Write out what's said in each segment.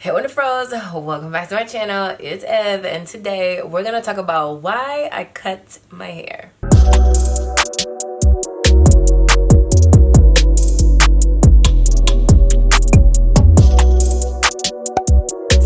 Hey Wonderfros, welcome back to my channel. It's Ev, and today we're gonna talk about why I cut my hair.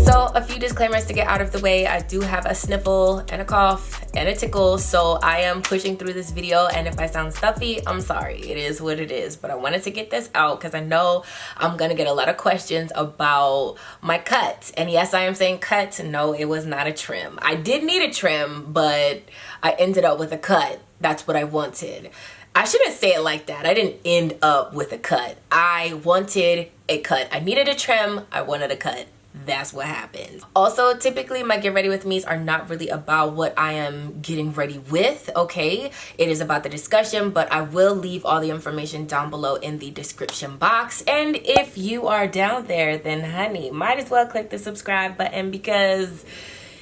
So a few disclaimers to get out of the way. I do have a sniffle and a cough and a tickle, so I am pushing through this video, and if I sound stuffy, I'm sorry. It is what it is, but I wanted to get this out because I know I'm gonna get a lot of questions about my cut. And yes, I am saying cut. No, it was not a trim. I did need a trim, but I ended up with a cut. That's what I wanted. I shouldn't say it like that. I didn't end up with a cut. I wanted a cut. I needed a trim. I wanted a cut. That's what happened. Also, typically my get ready with me's are not really about what I am getting ready with, okay? It is about the discussion, but I will leave all the information down below in the description box. And if you are down there, then honey, might as well click the subscribe button because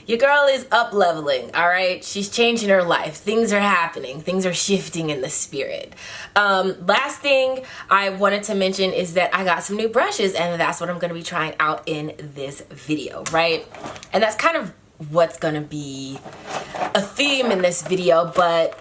your girl is up leveling, all right? She's changing her life. Things are happening. Things are shifting in the spirit. Last thing I wanted to mention is that I got some new brushes, and that's what I'm going to be trying out in this video, right? And that's kind of what's going to be a theme in this video, but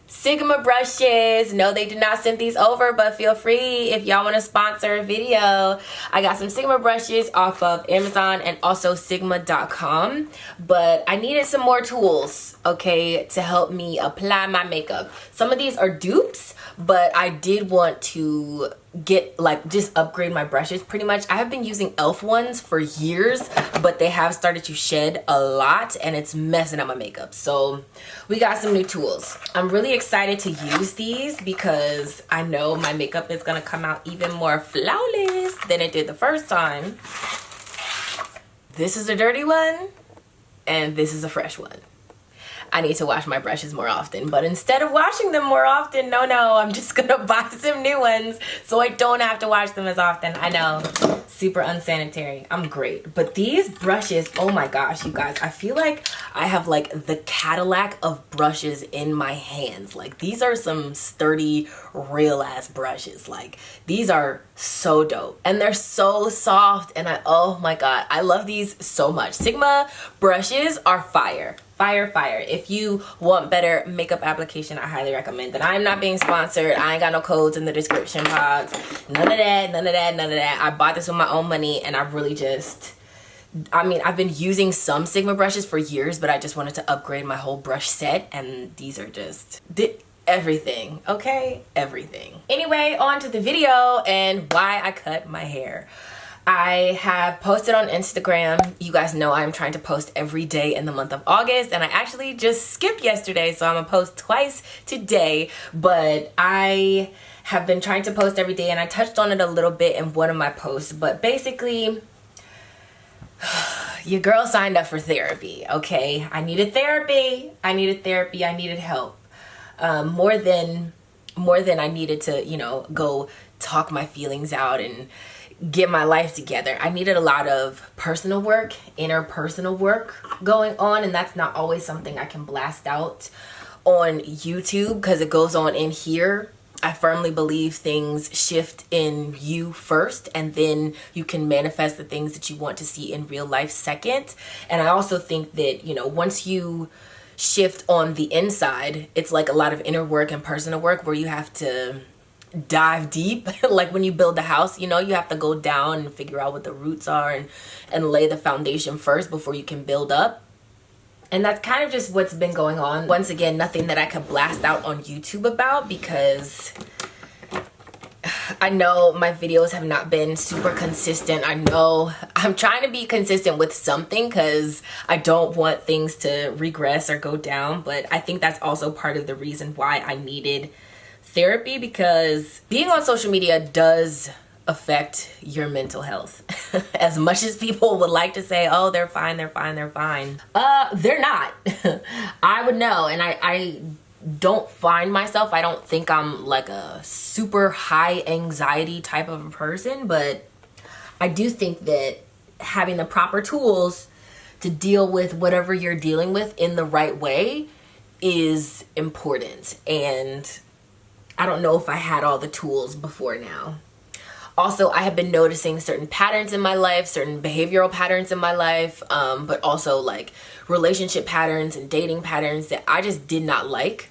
Sigma brushes. No, they did not send these over, but feel free if y'all want to sponsor a video. I got some Sigma brushes off of Amazon and also Sigma.com, but I needed some more tools, okay, to help me apply my makeup. Some of these are dupes, but I did want to get just upgrade my brushes pretty much. I have been using e.l.f. ones for years, but they have started to shed a lot and it's messing up my makeup. So we got some new tools. I'm really excited to use these because I know my makeup is gonna come out even more flawless than it did the first time. This is a dirty one and this is a fresh one. I need to wash my brushes more often, but instead of washing them more often, no, I'm just gonna buy some new ones so I don't have to wash them as often. I know, super unsanitary. I'm great. But these brushes, oh my gosh, you guys, I feel like I have like the Cadillac of brushes in my hands. Like these are some sturdy, real ass brushes. Like these are so dope and they're so soft, and oh my God, I love these so much. Sigma brushes are fire. Fire. If you want better makeup application, I highly recommend that. I'm not being sponsored. I ain't got no codes in the description box. None of that. I bought this with my own money, and I really just, I've been using some Sigma brushes for years, but I just wanted to upgrade my whole brush set, and these are just everything, okay? Everything. Anyway, on to the video and why I cut my hair. I have posted on Instagram. You guys know I'm trying to post every day in the month of August, and I actually just skipped yesterday, so I'm gonna post twice today, but I have been trying to post every day, and I touched on it a little bit in one of my posts, but basically, your girl signed up for therapy, okay? I needed therapy. I needed help. More than I needed to, go talk my feelings out and get my life together. I needed a lot of personal work, interpersonal work going on, and that's not always something I can blast out on YouTube because it goes on in here. I firmly believe things shift in you first, and then you can manifest the things that you want to see in real life second. And I also think that, once you shift on the inside, it's like a lot of inner work and personal work where you have to dive deep. Like when you build a house, you have to go down and figure out what the roots are and lay the foundation first before you can build up. And that's kind of just what's been going on. Once again, nothing that I could blast out on YouTube about because I know my videos have not been super consistent. I know I'm trying to be consistent with something because I don't want things to regress or go down, but I think that's also part of the reason why I needed therapy, because being on social media does affect your mental health. As much as people would like to say, oh, they're fine. They're not. I would know, and I don't find myself, I don't think I'm like a super high anxiety type of a person, but I do think that having the proper tools to deal with whatever you're dealing with in the right way is important. And I don't know if I had all the tools before now. Also, I have been noticing certain patterns in my life, certain behavioral patterns in my life, but also like relationship patterns and dating patterns that I just did not like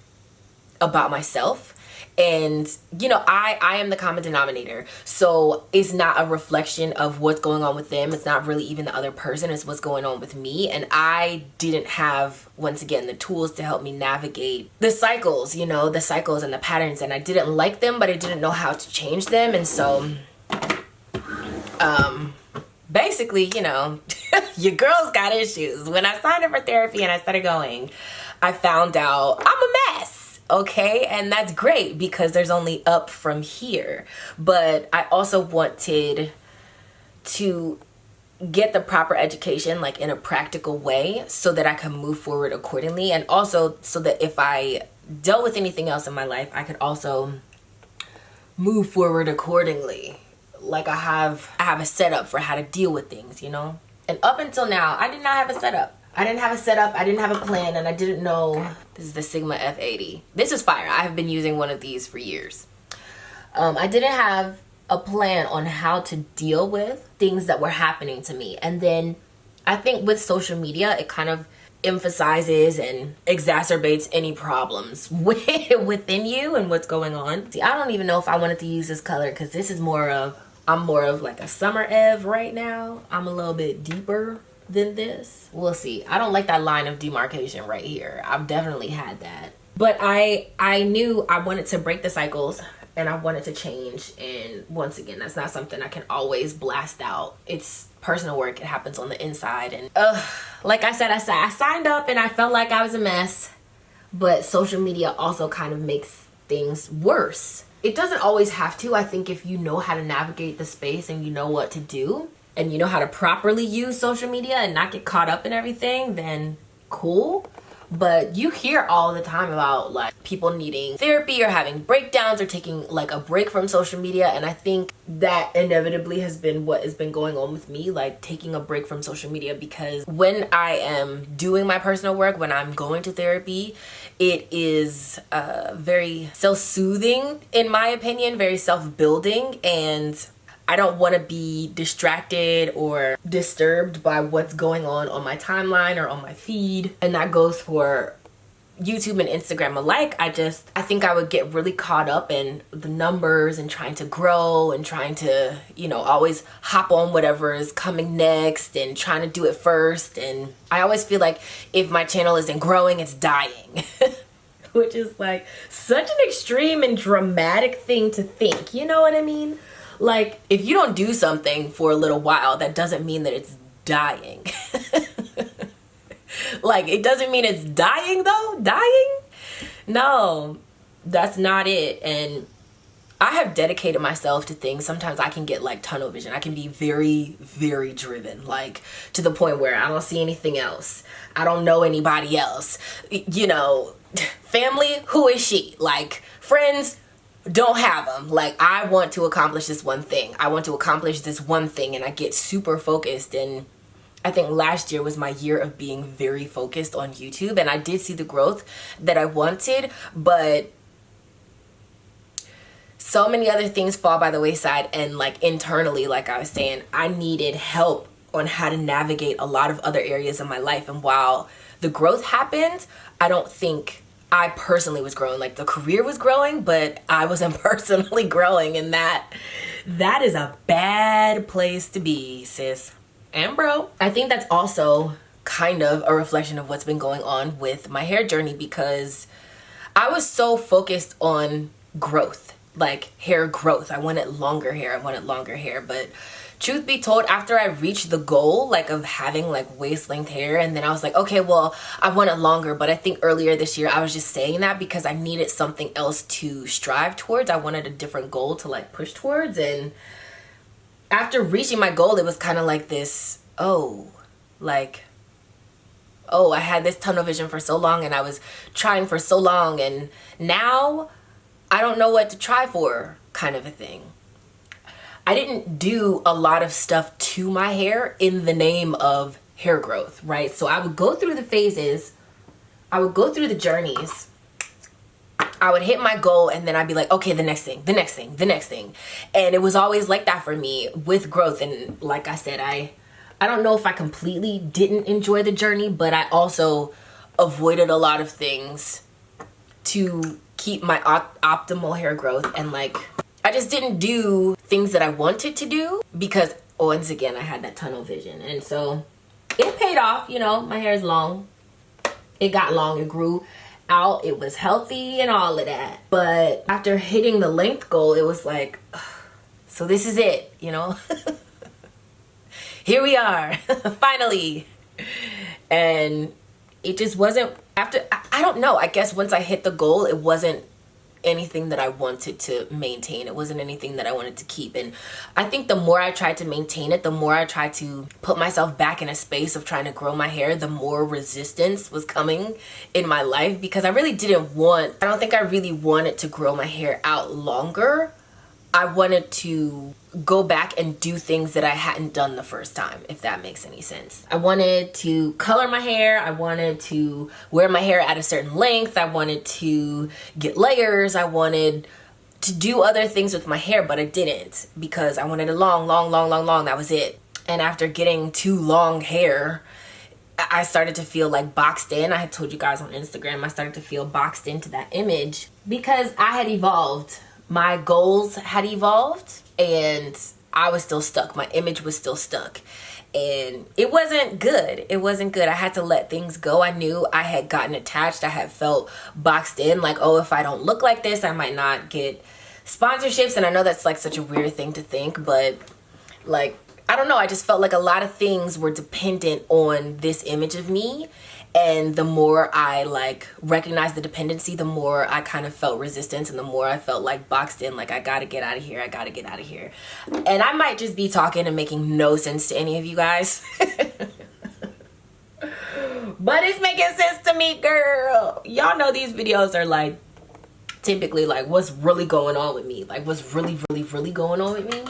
about myself. And, you know, I am the common denominator. So it's not a reflection of what's going on with them. It's not really even the other person. It's what's going on with me. And I didn't have, once again, the tools to help me navigate the cycles, you know, the cycles and the patterns. And I didn't like them, but I didn't know how to change them. And so, basically, you know, your girl's got issues. When I signed up for therapy and I started going, I found out I'm a mess. Okay, and that's great because there's only up from here. But I also wanted to get the proper education, like in a practical way, so that I can move forward accordingly. And also so that if I dealt with anything else in my life, I could also move forward accordingly. Like I have a setup for how to deal with things, you know? And up until now, I did not have a setup. I didn't have a setup, I didn't have a plan, and I didn't know. This is the Sigma F80. This is fire. I have been using one of these for years. I didn't have a plan on how to deal with things that were happening to me. And then I think with social media, it kind of emphasizes and exacerbates any problems within you and what's going on. See, I don't even know if I wanted to use this color because this is I'm more of like a summer Ev right now. I'm a little bit deeper than this. We'll see. I don't like that line of demarcation right here. I've definitely had that. But I knew I wanted to break the cycles and I wanted to change. And once again, that's not something I can always blast out. It's personal work. It happens on the inside. And like I said, I signed up and I felt like I was a mess. But social media also kind of makes things worse. It doesn't always have to. I think if you know how to navigate the space and you know what to do, and you know how to properly use social media and not get caught up in everything, then cool. But you hear all the time about like people needing therapy or having breakdowns or taking like a break from social media. And I think that inevitably has been what has been going on with me, like taking a break from social media, because when I am doing my personal work, when I'm going to therapy, it is very self-soothing, in my opinion, very self-building, and I don't want to be distracted or disturbed by what's going on my timeline or on my feed. And that goes for YouTube and Instagram alike. I think I would get really caught up in the numbers and trying to grow and trying to, you know, always hop on whatever is coming next and trying to do it first. And I always feel like if my channel isn't growing, it's dying. Which is like such an extreme and dramatic thing to think. You know what I mean? Like, if you don't do something for a little while, that doesn't mean that it's dying. Like, it doesn't mean it's dying, though. Dying? No, that's not it. And I have dedicated myself to things. Sometimes I can get, like, tunnel vision. I can be very, very driven, like, to the point where I don't see anything else. I don't know anybody else. You know, family, who is she? Like, friends, don't have them. Like, I want to accomplish this one thing. I want to accomplish this one thing, and I get super focused. And I think last year was my year of being very focused on YouTube, and I did see the growth that I wanted, but so many other things fall by the wayside. And like internally, like I was saying, I needed help on how to navigate a lot of other areas of my life. And while the growth happened, I don't think I personally was growing. Like, the career was growing, but I wasn't personally growing, and that is a bad place to be, sis and bro. I think that's also kind of a reflection of what's been going on with my hair journey, because I was so focused on growth, like hair growth. I wanted longer hair. But truth be told, after I reached the goal, like, of having like waist length hair, and then I was like, okay, well, I want it longer. But I think earlier this year I was just saying that because I needed something else to strive towards. I wanted a different goal to like push towards. And after reaching my goal, it was kind of like this, I had this tunnel vision for so long, and I was trying for so long, and now I don't know what to try for, kind of a thing. I didn't do a lot of stuff to my hair in the name of hair growth, right? So I would go through the phases, I would go through the journeys, I would hit my goal and then I'd be like, okay, the next thing, the next thing, the next thing. And it was always like that for me with growth. And like I said, I don't know if I completely didn't enjoy the journey, but I also avoided a lot of things to keep my optimal hair growth. And like, I just didn't do things that I wanted to do because once again, I had that tunnel vision. And so it paid off, you know, my hair is long. It got long, it grew out, it was healthy and all of that. But after hitting the length goal, it was like, ugh, so this is it, you know? Here we are, finally. And it just wasn't, after, I don't know, I guess once I hit the goal, it wasn't anything that I wanted to maintain. It wasn't anything that I wanted to keep. And I think the more I tried to maintain it, the more I tried to put myself back in a space of trying to grow my hair, the more resistance was coming in my life because I really didn't want, I don't think I really wanted to grow my hair out longer. I wanted to go back and do things that I hadn't done the first time, if that makes any sense. I wanted to color my hair. I wanted to wear my hair at a certain length. I wanted to get layers. I wanted to do other things with my hair, but I didn't because I wanted it long, long, long, long, long. That was it. And after getting too long hair, I started to feel like boxed in. I had told you guys on Instagram, I started to feel boxed into that image because I had evolved. My goals had evolved and I was still stuck. My image was still stuck and it wasn't good. It wasn't good. I had to let things go. I knew I had gotten attached. I had felt boxed in like, oh, if I don't look like this, I might not get sponsorships. And I know that's like such a weird thing to think, but like, I don't know. I just felt like a lot of things were dependent on this image of me. And the more I like recognized the dependency, the more I kind of felt resistance and the more I felt like boxed in, like I gotta get out of here, I gotta get out of here. And I might just be talking and making no sense to any of you guys. But it's making sense to me, girl. Y'all know these videos are like typically like what's really going on with me, like what's really, really, really going on with me.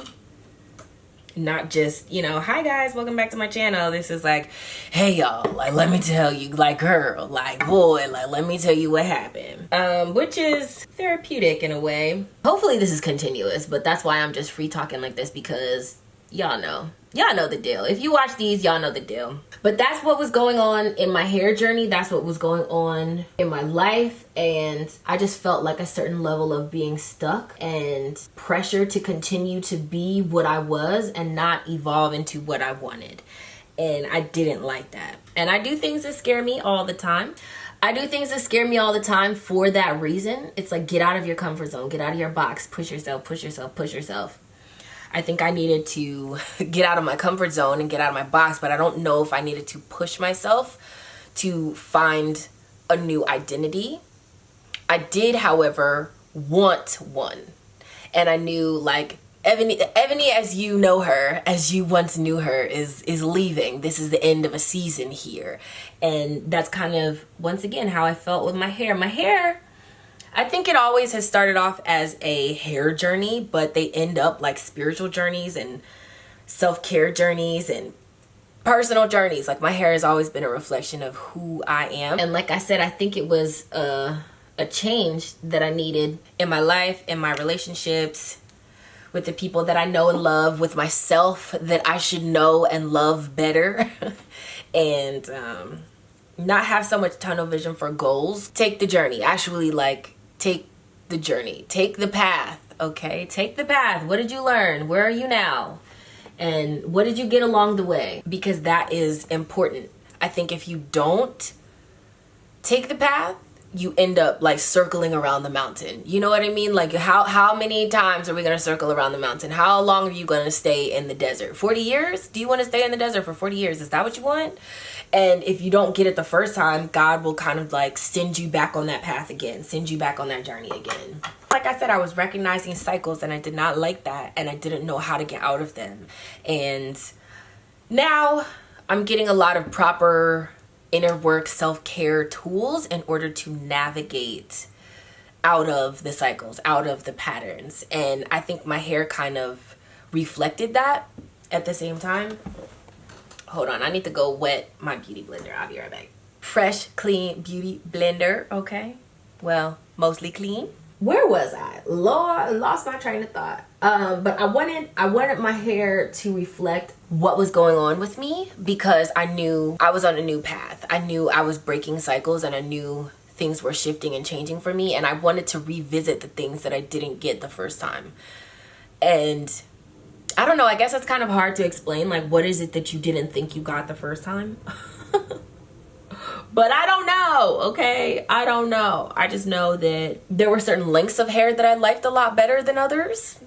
Not just, you know, hi guys, welcome back to my channel. This is like, hey y'all, like let me tell you, like girl, like boy, like let me tell you what happened. Which is therapeutic in a way. Hopefully this is continuous, but that's why I'm just free talking like this because y'all know the deal. If you watch these, y'all know the deal. But that's what was going on in my hair journey. That's what was going on in my life. And I just felt like a certain level of being stuck and pressure to continue to be what I was and not evolve into what I wanted. And I didn't like that. And I do things that scare me all the time. I do things that scare me all the time for that reason. It's like, get out of your comfort zone, get out of your box, push yourself, push yourself, push yourself. I think I needed to get out of my comfort zone and get out of my box, but I don't know if I needed to push myself to find a new identity. I did, however, want one. And I knew like eVani as you know her, as you once knew her, is leaving. This is the end of a season here. And that's kind of, once again, how I felt with my hair. My hair, I think it always has started off as a hair journey, but they end up like spiritual journeys and self-care journeys and personal journeys. Like my hair has always been a reflection of who I am. And like I said, I think it was a change that I needed in my life, in my relationships, with the people that I know and love, with myself that I should know and love better. And not have so much tunnel vision for goals. Take the journey. Actually, like, take the journey. Take the path, okay? Take the path. What did you learn? Where are you now? And what did you get along the way? Because that is important. I think if you don't take the path, you end up like circling around the mountain. You know what I mean? Like how many times are we gonna circle around the mountain? How long are you gonna stay in the desert? 40 years? Do you want to stay in the desert for 40 years? Is that what you want? And if you don't get it the first time, God will kind of like send you back on that path again, send you back on that journey again. Like I said, I was recognizing cycles and I did not like that and I didn't know how to get out of them. And now I'm getting a lot of proper inner work self-care tools in order to navigate out of the cycles, out of the patterns. And I think my hair kind of reflected that at the same time. Hold on, I need to go wet my beauty blender. I'll be right back. Fresh, clean beauty blender, okay? well, mostly clean. Where was I? Lord, lost my train of thought. But I wanted my hair to reflect what was going on with me, because I knew I was on a new path. I knew I was breaking cycles, and I knew things were shifting and changing for me, and I wanted to revisit the things that I didn't get the first time. And I don't know, I guess it's kind of hard to explain, like, what is it that you didn't think you got the first time? But I don't know, okay? I don't know. I just know that there were certain lengths of hair that I liked a lot better than others.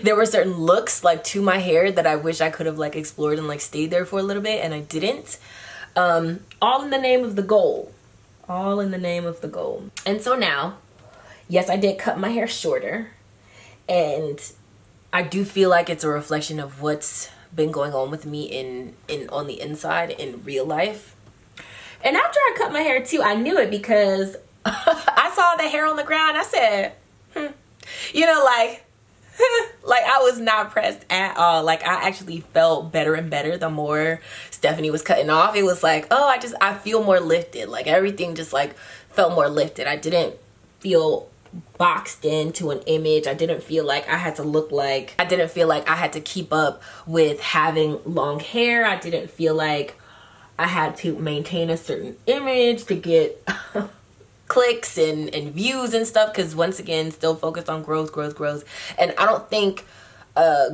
There were certain looks, like, to my hair that I wish I could have, like, explored and, like, stayed there for a little bit, and I didn't. All in the name of the goal. All in the name of the goal. And so now, yes, I did cut my hair shorter, and I do feel like it's a reflection of what's been going on with me on the inside in real life. And after I cut my hair too, I knew it, because I saw the hair on the ground. I said, you know, like, like, I was not pressed at all. Like, I actually felt better and better the more Stephanie was cutting off. It was like, oh, I feel more lifted. Like, everything just, like, felt more lifted. I didn't feel boxed into an image. I didn't feel like I had to keep up with having long hair. I didn't feel like I had to maintain a certain image to get clicks and views and stuff, because once again, still focused on growth. And I don't think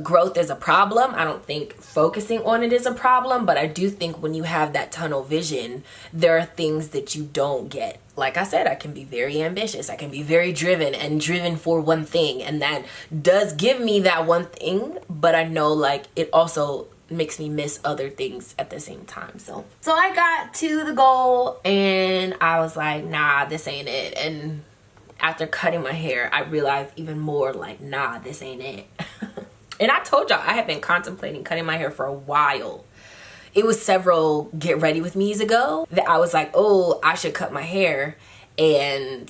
growth is a problem. I don't think focusing on it is a problem, but I do think when you have that tunnel vision, there are things that you don't get. Like I said, I can be very ambitious. I can be very driven for one thing, and that does give me that one thing, but I know, like, it also makes me miss other things at the same time. So I got to the goal, and I was like, nah, this ain't it. And after cutting my hair, I realized even more, like, nah, this ain't it. And I told y'all I had been contemplating cutting my hair for a while. It was several get ready with me's ago that I was like, oh, I should cut my hair. And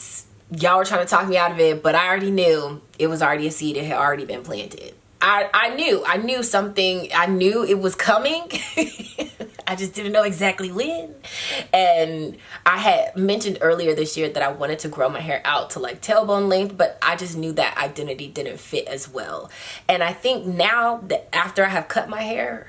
y'all were trying to talk me out of it, but I already knew it was already a seed. It had already been planted. I knew something. I knew it was coming. I just didn't know exactly when. And I had mentioned earlier this year that I wanted to grow my hair out to, like, tailbone length, but I just knew that identity didn't fit as well. And I think now that after I have cut my hair,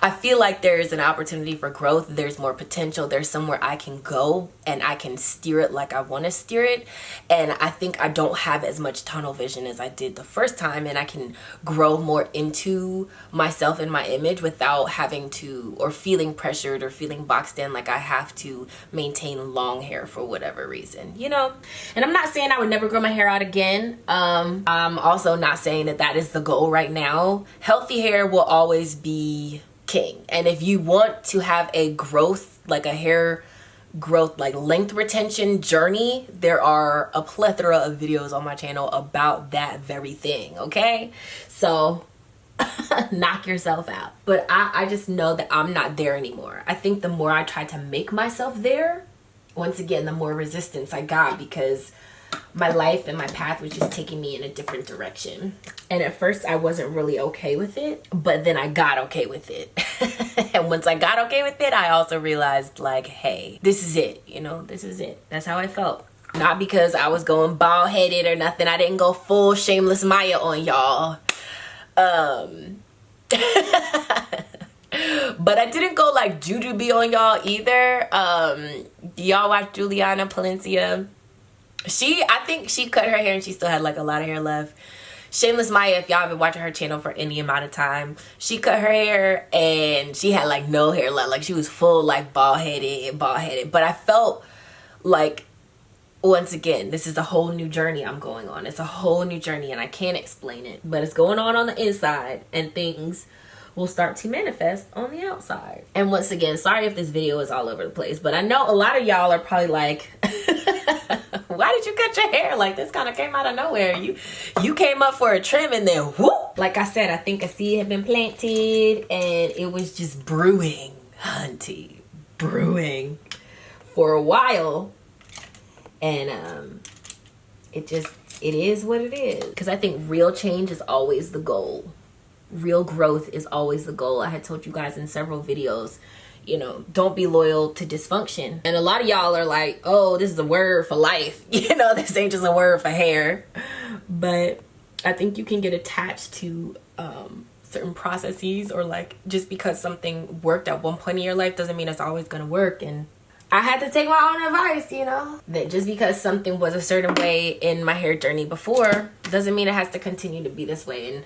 I feel like there is an opportunity for growth. There's more potential. There's somewhere I can go, and I can steer it like I want to steer it. And I think I don't have as much tunnel vision as I did the first time, and I can grow more into myself and my image without having to, or feeling pressured or feeling boxed in like I have to maintain long hair for whatever reason, you know? And I'm not saying I would never grow my hair out again. I'm also not saying that that is the goal right now. Healthy hair will always be king. And if you want to have a growth, like a hair growth, like length retention journey, there are a plethora of videos on my channel about that very thing, okay? So knock yourself out. But I just know that I'm not there anymore. I think the more I try to make myself there, once again, the more resistance I got, because my life and my path was just taking me in a different direction. And at first I wasn't really okay with it, but then I got okay with it. And once I got okay with it, I also realized, like, hey, this is it, you know, this is it. That's how I felt. Not because I was going bald-headed or nothing. I didn't go full Shameless Maya on y'all. But I didn't go like Jujubee on y'all either. Do y'all watch Juliana Palencia? I think she cut her hair and she still had like a lot of hair left. Shameless Maya, if y'all have been watching her channel for any amount of time, she cut her hair and she had like no hair left. Like she was full like bald-headed. But I felt like, once again, this is a whole new journey I'm going on. It's a whole new journey and I can't explain it. But it's going on the inside, and things will start to manifest on the outside. And once again, sorry if this video is all over the place, but I know a lot of y'all are probably like, why did you cut your hair? Like, this kind of came out of nowhere. You came up for a trim and then whoop. Like I said, I think a seed had been planted and it was just brewing, hunty, brewing for a while. And it is what it is. Because I think real change is always the goal. Real growth is always the goal. I had told you guys in several videos, you know, don't be loyal to dysfunction. And a lot of y'all are like, oh, this is a word for life. You know, this ain't just a word for hair. But I think you can get attached to certain processes, or like, just because something worked at one point in your life doesn't mean it's always gonna work. And I had to take my own advice, you know, that just because something was a certain way in my hair journey before doesn't mean it has to continue to be this way. And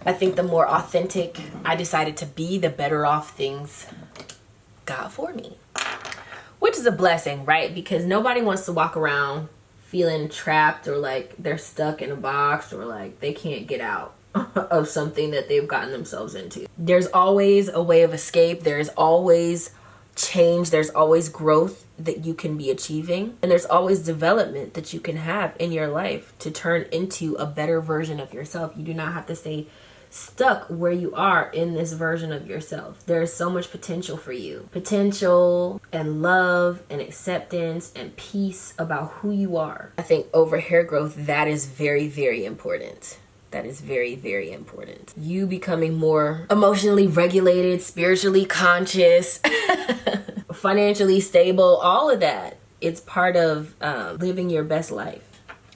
I think the more authentic I decided to be, the better off things got for me, which is a blessing, right? Because nobody wants to walk around feeling trapped, or like they're stuck in a box, or like they can't get out of something that they've gotten themselves into. There's always a way of escape. There's always change. There's always growth that you can be achieving, and there's always development that you can have in your life to turn into a better version of yourself. You do not have to stay stuck where you are in this version of yourself. There's so much potential for you. Potential and love and acceptance and peace about who you are. I think over hair growth, that is very, very important. That is very, very important. You becoming more emotionally regulated, spiritually conscious, financially stable, all of that. It's part of living your best life.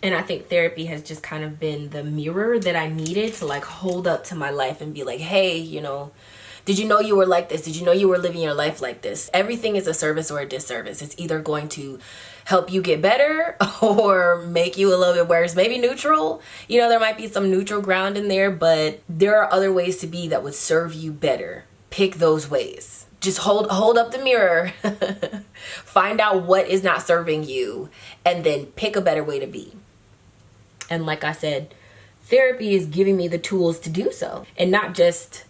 And I think therapy has just kind of been the mirror that I needed to like hold up to my life and be like, hey, you know, did you know you were like this? Did you know you were living your life like this? Everything is a service or a disservice. It's either going to help you get better or make you a little bit worse, maybe neutral. You know, there might be some neutral ground in there, but there are other ways to be that would serve you better. Pick those ways. Just hold up the mirror, find out what is not serving you, and then pick a better way to be. And like I said, therapy is giving me the tools to do so. And not just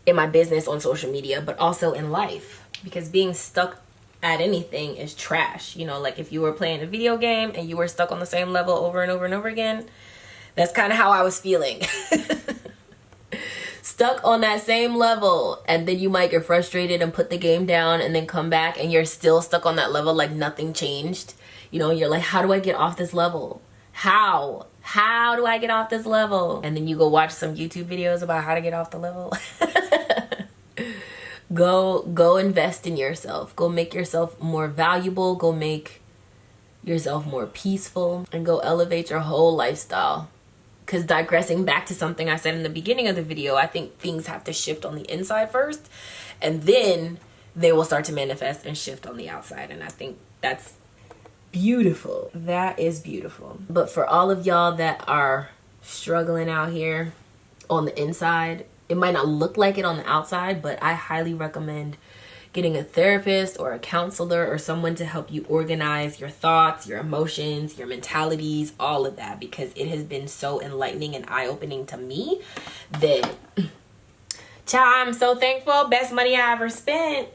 in my business on social media, but also in life. Because being stuck at anything is trash. You know, like if you were playing a video game and you were stuck on the same level over and over and over again, that's kind of how I was feeling. Stuck on that same level, and then you might get frustrated and put the game down and then come back and you're still stuck on that level like nothing changed. You know, you're like, how do I get off this level? How do I get off this level? And then you go watch some YouTube videos about how to get off the level. Go invest in yourself. Go make yourself more valuable. Go make yourself more peaceful, and go elevate your whole lifestyle. Because digressing back to something I said in the beginning of the video, I think things have to shift on the inside first, and then they will start to manifest and shift on the outside. And I think that's beautiful. That is beautiful. But for all of y'all that are struggling out here on the inside, it might not look like it on the outside, but I highly recommend getting a therapist or a counselor or someone to help you organize your thoughts, your emotions, your mentalities, all of that, because it has been so enlightening and eye-opening to me that, child, I'm so thankful. Best money I ever spent.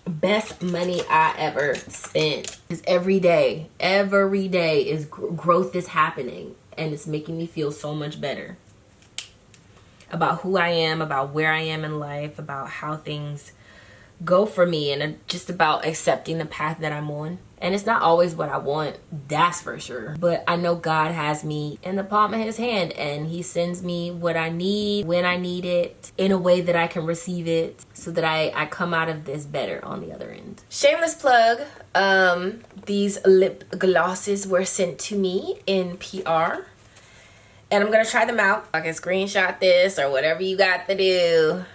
Best money I ever spent. Because every day is growth is happening, and it's making me feel so much better about who I am, about where I am in life, about how things go for me, and just about accepting the path that I'm on. And it's not always what I want, that's for sure. But I know God has me in the palm of his hand, and he sends me what I need, when I need it, in a way that I can receive it, so that I come out of this better on the other end. Shameless plug, these lip glosses were sent to me in PR. And I'm going to try them out. I can screenshot this or whatever you got to do.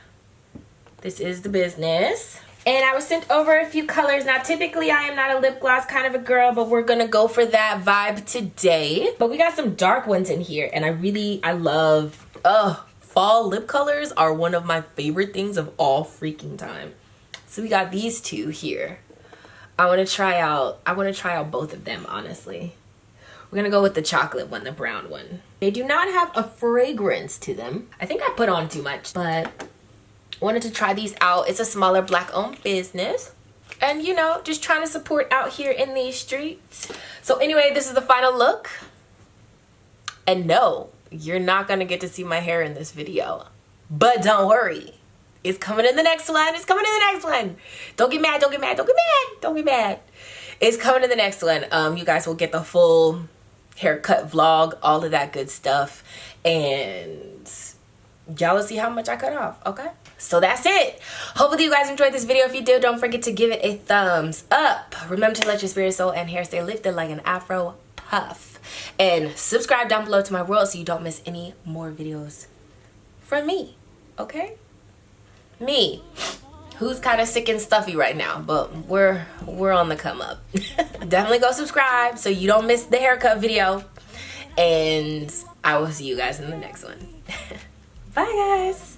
This is the business. And I was sent over a few colors. Now, typically, I am not a lip gloss kind of a girl, but we're going to go for that vibe today. But we got some dark ones in here. And I love, fall lip colors are one of my favorite things of all freaking time. So we got these two here. I want to try out both of them, honestly. We're going to go with the chocolate one, the brown one. They do not have a fragrance to them. I think I put on too much, but wanted to try these out. It's a smaller black-owned business. And, you know, just trying to support out here in these streets. So anyway, this is the final look. And no, you're not going to get to see my hair in this video. But don't worry. It's coming in the next one. It's coming in the next one. Don't get mad. Don't get mad. Don't get mad. Don't get mad. It's coming in the next one. You guys will get the full haircut vlog, all of that good stuff. And y'all will see how much I cut off, okay? So that's it. Hopefully you guys enjoyed this video. If you did, don't forget to give it a thumbs up. Remember to let your spirit, soul, and hair stay lifted like an afro puff. And subscribe down below to my world so you don't miss any more videos from me, okay? Me, who's kind of sick and stuffy right now, but we're on the come up. Definitely go subscribe so you don't miss the haircut video. And I will see you guys in the next one. Bye, guys.